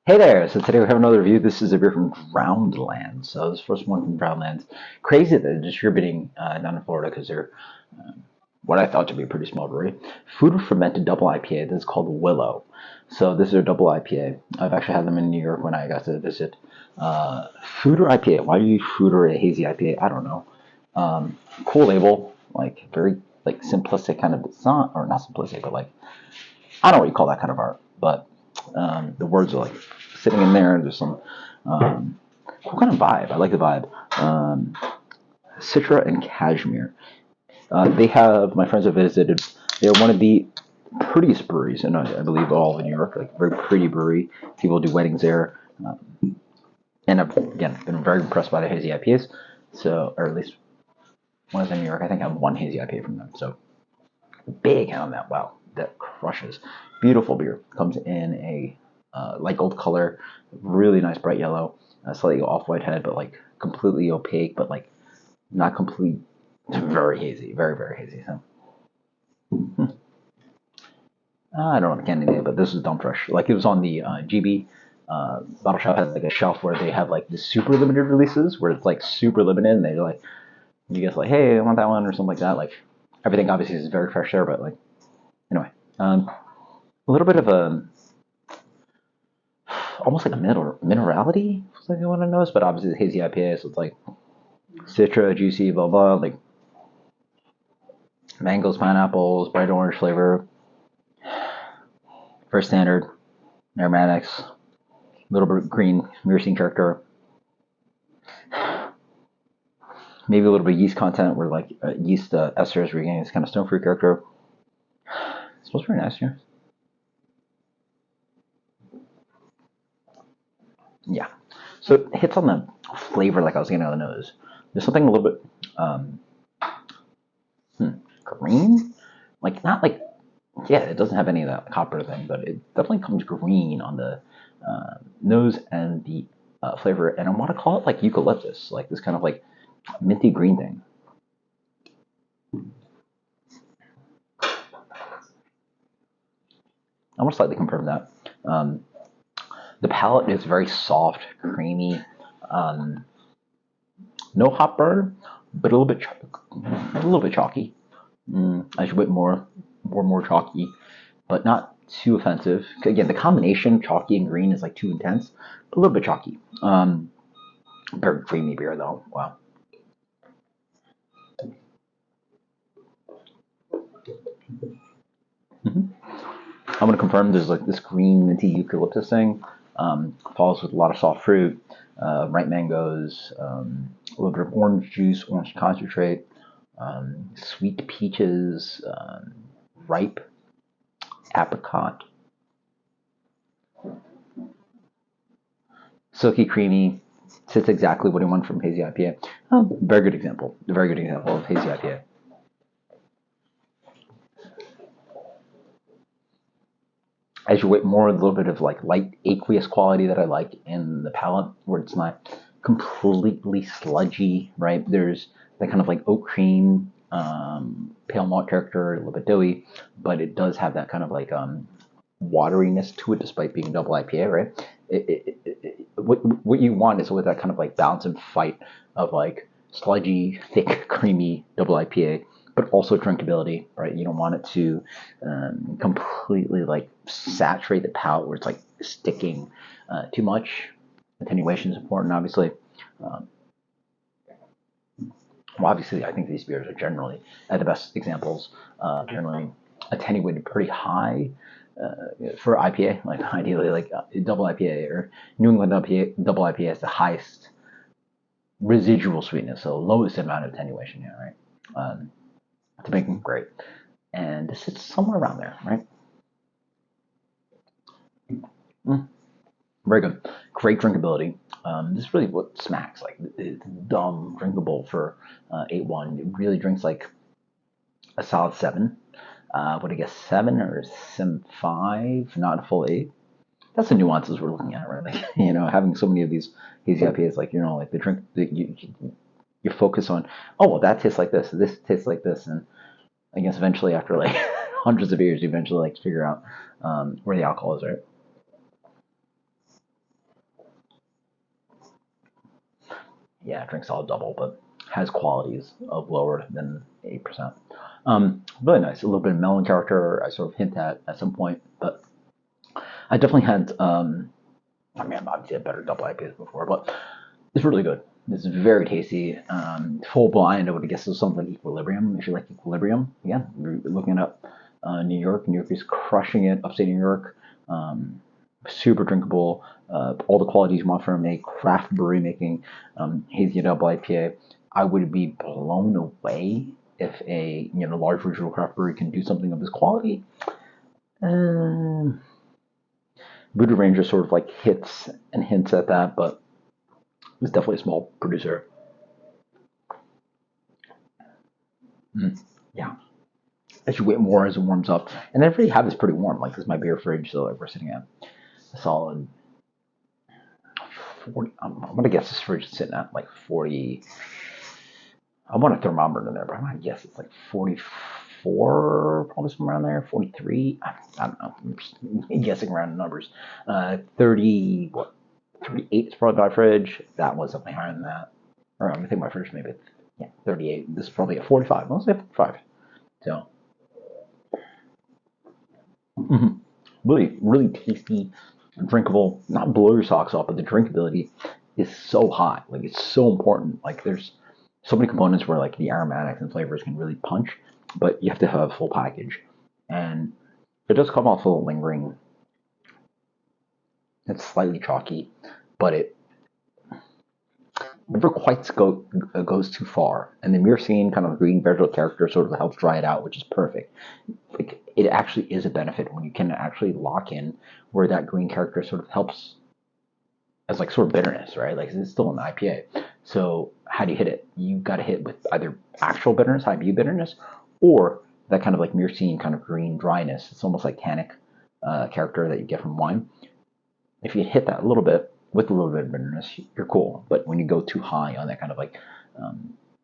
Hey there! So today we have another review. This is a beer from Groundland. So this first one from Groundland. Crazy that they're distributing down in Florida because they're what I thought to be a pretty small brewery. Food fermented double IPA. This is called Willow. So this is a double IPA. I've actually had them in New York when I got to visit. Food or IPA? Why do you food or a hazy IPA? I don't know. Cool label, like very like simplistic kind of. It's not or not simplistic, but like I don't know what you call that kind of art, but the words are like sitting in there. There's some cool kind of vibe. I like the vibe. Citra and Cashmere. They have my friends have visited. They're one of the prettiest breweries, and I believe all in New York. Like very pretty brewery. People do weddings there, and I've again been very impressed by the hazy IPAs. So, or at least when I was in New York, I think I have one hazy IPA from them. So big on that. Wow, that crushes. Beautiful beer. Comes in a light gold color, really nice bright yellow, slightly off-white head, but like completely opaque, but like not complete. Very hazy, very hazy. So I don't know the candy name, but this is dumb fresh. Like it was on the GB. Bottle Shop has like a shelf where they have like the super limited releases, where it's like super limited, and they're like, you guys like, hey, I want that one or something like that. Like everything obviously is very fresh there, but like anyway, a little bit of a almost like a minerality, if you want to notice, but obviously it's hazy IPA, so it's like citra, juicy, blah blah, like mangoes, pineapples, bright orange flavor, very standard, aromatics, a little bit of green myrcene character, maybe a little bit of yeast content, where like yeast esters, where you're getting this kind of stone fruit character. It smells very nice here. Yeah. So it hits on the flavor like I was getting on the nose. There's something a little bit green, like not like yeah, it doesn't have any of that copper thing, but it definitely comes green on the nose and the flavor. And I want to call it like eucalyptus, like this kind of like minty green thing. I want to slightly confirm that. Um, the palate is very soft, creamy, um, no hop burn, but a little bit chalky. I should wait more chalky, but not too offensive. Again, the combination chalky and green is like too intense, but a little bit chalky. Very creamy beer though. Wow. I'm gonna confirm there's like this green minty eucalyptus thing. Follows with a lot of soft fruit, ripe mangoes, a little bit of orange juice, orange concentrate, sweet peaches, ripe apricot, silky creamy. Sits exactly what I want from hazy IPA. Oh, very good example. A very good example of hazy IPA. As you wait more, a little bit of like light aqueous quality that I like in the palate, where it's not completely sludgy, right? There's that kind of like oat cream, pale malt character, a little bit doughy, but it does have that kind of like wateriness to it, despite being double IPA, right? What you want is with that kind of like balance and fight of like sludgy, thick, creamy double IPA, but also drinkability, right? You don't want it to completely like saturate the palate where it's like sticking too much. Attenuation is important, obviously. Um, well, obviously, I think these beers are generally the best examples. Generally attenuated pretty high for IPA, like ideally like double IPA or New England double IPA is the highest residual sweetness, so lowest amount of attenuation here, right? To make them great. And this is somewhere around there, right? Mm, very good. Great drinkability. This is really what smacks like. It's dumb drinkable for 8-1. It really drinks like a solid 7. What I guess 7 or sim 5, not a full 8. That's the nuances we're looking at, right? Like, having so many of these hazy IPAs, like like the drink that you focus on. Oh well, that tastes like this tastes like this, and I guess eventually after like hundreds of beers, you eventually like figure out where the alcohol is, right? yeah, drink solid double, but has qualities of lower than 8%. Really nice. A little bit of melon character. I sort of hint at some point, but I definitely had. I mean, I've obviously had better double IPAs before, but it's really good. It's very tasty. Full blind, I would guess it's something like Equilibrium. If you like Equilibrium, yeah, you're looking it up. New York. New York is crushing it. Upstate New York. Super drinkable. All the qualities you want from a craft brewery making hazy double IPA. I would be blown away if a large regional craft brewery can do something of this quality. Voodoo Ranger sort of like hits and hints at that, but it's definitely a small producer. Yeah. As you wait more as it warms up, and I already have this pretty warm. Like this is my beer fridge, so like we're sitting at a solid 40. I'm gonna guess this fridge is sitting at like 40. I want a thermometer in there, but I'm gonna guess it's like 44, probably somewhere around there. 43. I don't know. I'm just guessing around numbers. 30. What? 38 is probably my fridge. That was something higher than that. Or I think my fridge maybe. Yeah, 38. This is probably a 45. Let's say 45. So. Really, really tasty, drinkable. Not blow your socks off, but the drinkability is so high. Like it's so important. Like there's so many components where like the aromatics and flavors can really punch, but you have to have a full package, and it does come off a little lingering. It's slightly chalky, but it never quite goes too far. And the myrcene kind of green vegetal character sort of helps dry it out, which is perfect. Like it actually is a benefit when you can actually lock in where that green character sort of helps as like sort of bitterness, right? Like it's still an IPA. So how do you hit it? You got to hit with either actual bitterness, IBU bitterness, or that kind of like myrcene kind of green dryness. It's almost like tannic character that you get from wine. If you hit that a little bit with a little bit of bitterness, you're cool. But when you go too high on that kind of like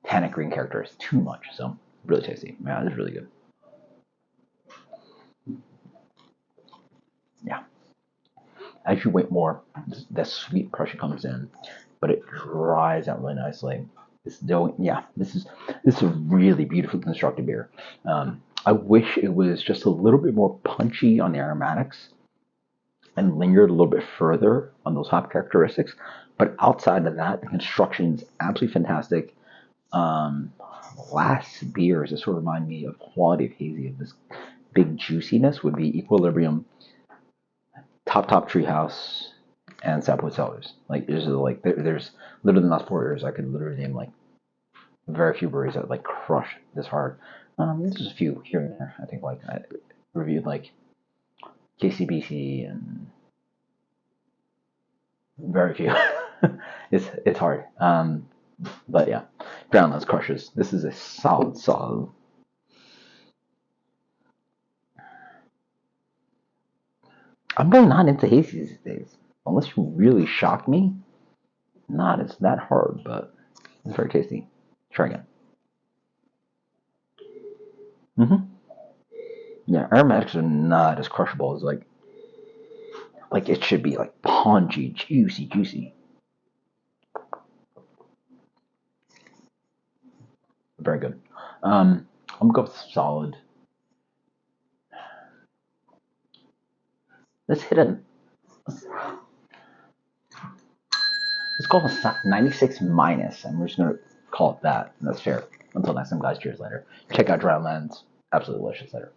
tannic green character, it's too much. So really tasty. Man, it's really good. Yeah. As you wait more, that sweet pressure comes in, but it dries out really nicely. This is a really beautifully constructed beer. I wish it was just a little bit more punchy on the aromatics and lingered a little bit further on those hop characteristics. But outside of that, the construction is absolutely fantastic. Last beers that sort of remind me of quality of hazy of this big juiciness would be Equilibrium, Top Treehouse, and Sapwood Cellars. Like there's literally the last 4 years I could literally name like very few breweries that like crush this hard. There's just a few here and there. I think like I reviewed like KCBC and very few. It's hard. But yeah, Drownlands crushes. This is a solid. I'm really not into hazy these days. Unless you really shock me, not it's that hard, but it's very tasty. Try again. Yeah, aromatics are not as crushable as like it should be, like punchy, juicy. Very good. I'm gonna go with solid. Let's hit a. Let's call it a 96 minus, and we're just gonna call it that. And that's fair. Until next time, guys. Cheers later. Check out Drownlands. Absolutely delicious later.